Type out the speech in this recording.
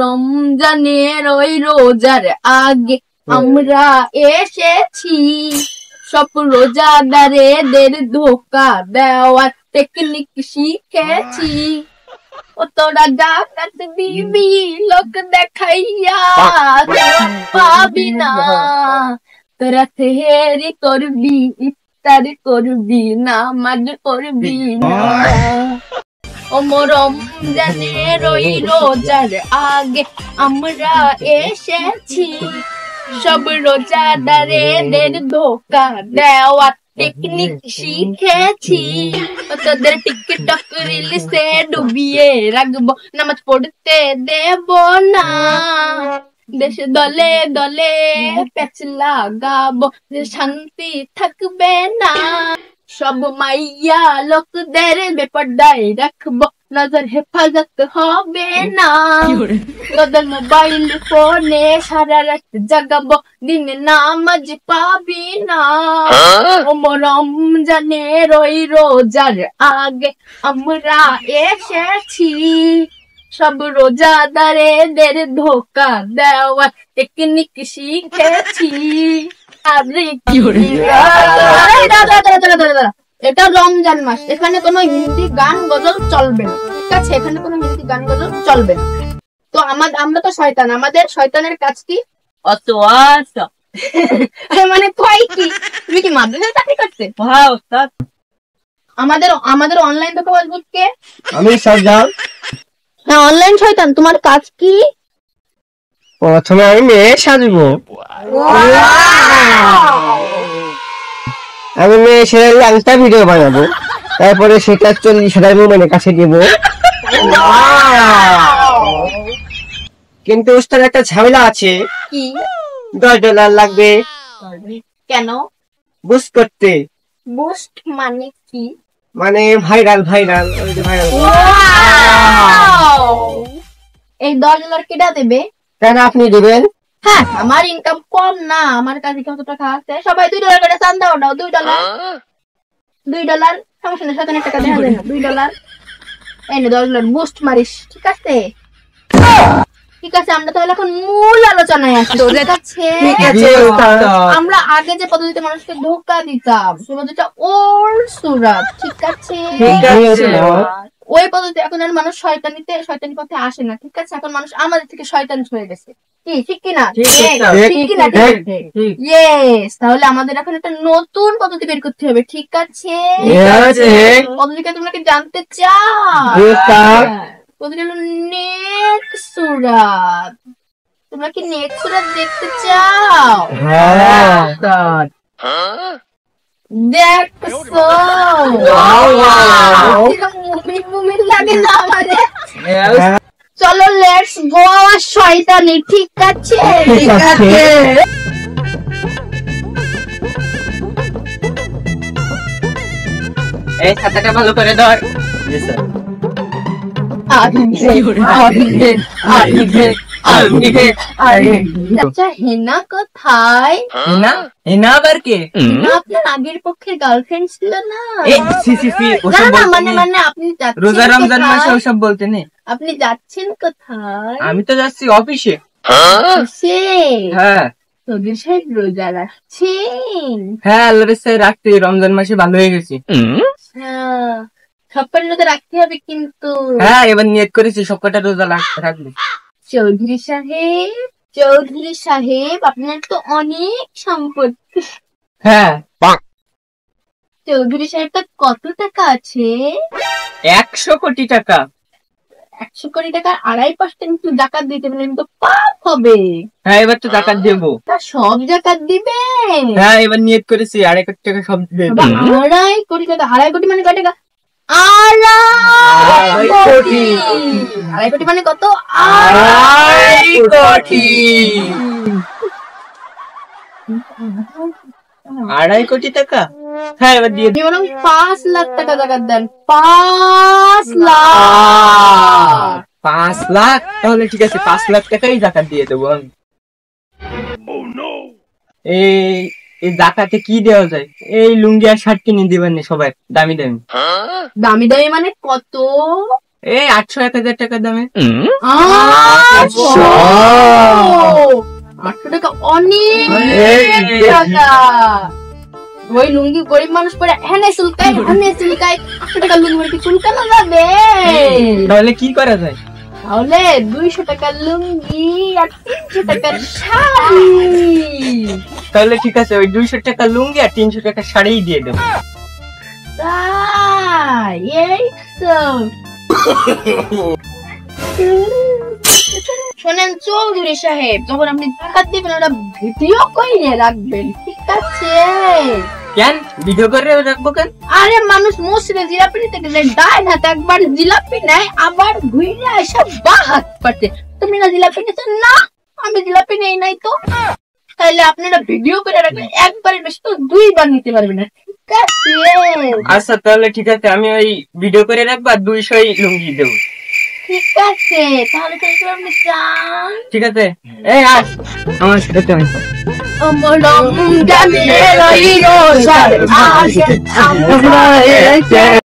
রমজানের ওই রোজার আগে আমরা এসেছি, সব রোজাদারেদের ধোকা দেওয়ার টেকনিক শিখেছি। ও তোরা জাকাত দিবি লোক দেখাইয়া পাবি না, তোরা সেহেরি করবি ইফতার করবি নামাজ করবি না। রমজানের ওই রোজার আগে আমরা এসেছি, সব রোজাদারেদের ধোকা দেওয়ার টেকনিক শিখেছি। তোদের টিকটক রিলসে ডুবিয়ে রাখবো, নামাজ পড়তে দেব না। দেশে দলে দলে প্যাচ লাগাবো, শান্তি থাকবে না। সব মাইয়া লোকদের বেপরদায় রাখবো, নজর হেফাজত হবে না। তোদের মোবাইল ফোনে সারা রাত জাগাবো, দিনে নামাজ পাবি না। রমজানের ওই রোজার আগে আমরা এসেছি, সব রোজাদারেদের ধোকা দেওয়ার টেকনিক শিখেছি। এটা রমজান মাস, এখানে কোনো হিন্দি গান গজল চলবে না, ঠিক আছে? এখানে কোনো হিন্দি গান গজল চলবে না। তো আমরা তো শয়তান, আমাদের শয়তানের কাজ কি? মানে কয় কি, তুমি কি মাদ্রাসায় চাকরি করতে? আমাদের অনলাইন দেখো বলবো কে? আমি সাজান। হ্যাঁ, অনলাইন শয়তান, তোমার কাজ কি? প্রথমে আমি মেয়ে সাজবো, আমি মেয়ে সেজে একটা ভিডিও বানাবো, তারপরে সেটা 40,000 মোবাইলের কাছে দিব। কিন্তু ওস্তাদ একটা ঝামেলা আছে। কি? $10 লাগবে। কেন? বুস্ট করতে। বুস্ট মানে কি? মানে ভাইরাল। এই $10 কেটা দেবে? কেন আপনি দেবেন? হ্যাঁ, আমার ইনকাম কম না, আমার কাছে কত টাকা আছে। সবাই $2 করে চান্দা ওঠাও, $2 সমস্যা নেই, সাথে টাকা দেখা যায় না। $2 এই নে, $10 বুস্ট মারিস, ঠিক আছে? ঠিক আছে, আমরা তাহলে এখন মূল আলোচনায় আসি। আমরা আগে যে পদ্ধতিতে মানুষকে ধোকা দিতাম, সেই পদ্ধতিটা ওল্ড সুরাত, ঠিক আছে? ওই পদ্ধতি এখন আর মানুষ শয়তানি পথে আসে না, ঠিক আছে? এখন মানুষ আমাদের থেকে শয়তান হয়ে গেছে, কি ঠিক কিনা? ইয়েস। তাহলে আমাদের এখন একটা নতুন পদ্ধতি বের করতে হবে, ঠিক আছে? পদ্ধতিটা তোমরা কি জানতে চাও? পদ্ধতি হলো নেক্সট সুরাত। তোমরা কি নেক্সট সুরাত দেখতে চাও? দেখছো? মুমিন লাগে না আমাদের? চলো লেটস গো আওয়ার শয়তানি, ঠিক আছে? এই ছাতাটা ভালো করে ধর। জি স্যার। আচ্ছা, হেনা কোথায়? হেনা আবার কে? আপনার আগের পক্ষের গার্লফ্রেন্ড ছিল না? মানে আপনি রোজা রমজান মাসে ওসব বলতে নেই। আপনি যাচ্ছেন কোথায়? আমি তো যাচ্ছি অফিসে। হ্যাঁ, তোদের সাহেব রোজা রাখছেন? হ্যাঁ, আল্লাহর ইচ্ছায় রাখতে রমজান মাসে ভালো হয়ে গেছি। সবকটা রোজা রাখতে হবে কিন্তু। হ্যাঁ, এবার নিয়ত করেছি সবকটা রোজা রাখবো। চৌধুরী সাহেব আপনার তো অনেক সম্পত্তি। হ্যাঁ। চৌধুরী সাহেব তো কত টাকা আছে? 100 কোটি টাকা। 100 কোটি টাকা 2.5% জাকাত দিতে বললেন তো পাপ হবে। হ্যাঁ, এবার তো জাকাত দেবো। সব জাকাত দিবে? হ্যাঁ, এবার নিয়ত করেছি 2.5 কোটি টাকা সব দেবো। 2.5 কোটি টাকা? 2.5 কোটি মানে কত টাকা? 2.5 কোটি। 2.5 কোটি মানে কত? 2.5 কোটি। 2.5 কোটি টাকা? হ্যাঁ, এবার দিয়ে দিন। 5 লাখ টাকা জাকাত দেন। 5 লাখ। 5 লাখ? তাহলে ঠিক আছে, 5 লাখ টাকাই জাকাত দিয়ে দেবো আমি। এই জাকাতে কি দেওয়া যায়? এই লুঙ্গি আর শার্ট কিনে দিবেন সবাই, দামি মানে কত? এই 800-1000 টাকা দামে। 800 টাকা অনেক টাকা। ওই লুঙ্গি গরিব মানুষ পরে হেনে চুলকায় 800 টাকা লুঙ্গি পরে কি চুলকানো যাবে? তাহলে কি করা যায়? তাহলে 200 টাকা লুঙ্গি আর 300 টাকার শাড়ি। তাহলে ঠিক আছে, ওই 200 টাকা লুঙ্গি আর 300 টাকা শাড়িই দিয়ে দেবো। তাই এই তো। শোনেন চৌধুরী সাহেব, যখন আপনি টাকা দিবেন ওটা ভিডিও করে রাখবেন, ঠিক আছে? কেন ভিডিও করে রাখবো কেন? আরে মানুষ মসজিদে জিলাপি নিতে গেলে ডাইন হাতে একবার জিলাপি নেয়, আবার ঘুরে এসে বাঁ হাত পাতে। তুমি না জিলাপি নিতে? না, আমি জিলাপি নেই নাই তো। তাহলে আপনারা ভিডিও করে রাখবেন, একবারের বেশি তো 2 বার নিতে পারবেন না, ঠিক আছে? আচ্ছা তাহলে ঠিক আছে, আমি ওই ভিডিও করে রাখবো আর 200 লুঙ্গি দেবো। ঠিক আছে, তাহলে তো আপনি চান। ঠিক আছে, এই আস আমার সাথে চল। অমলম জানে রইলো সার আসে আমরা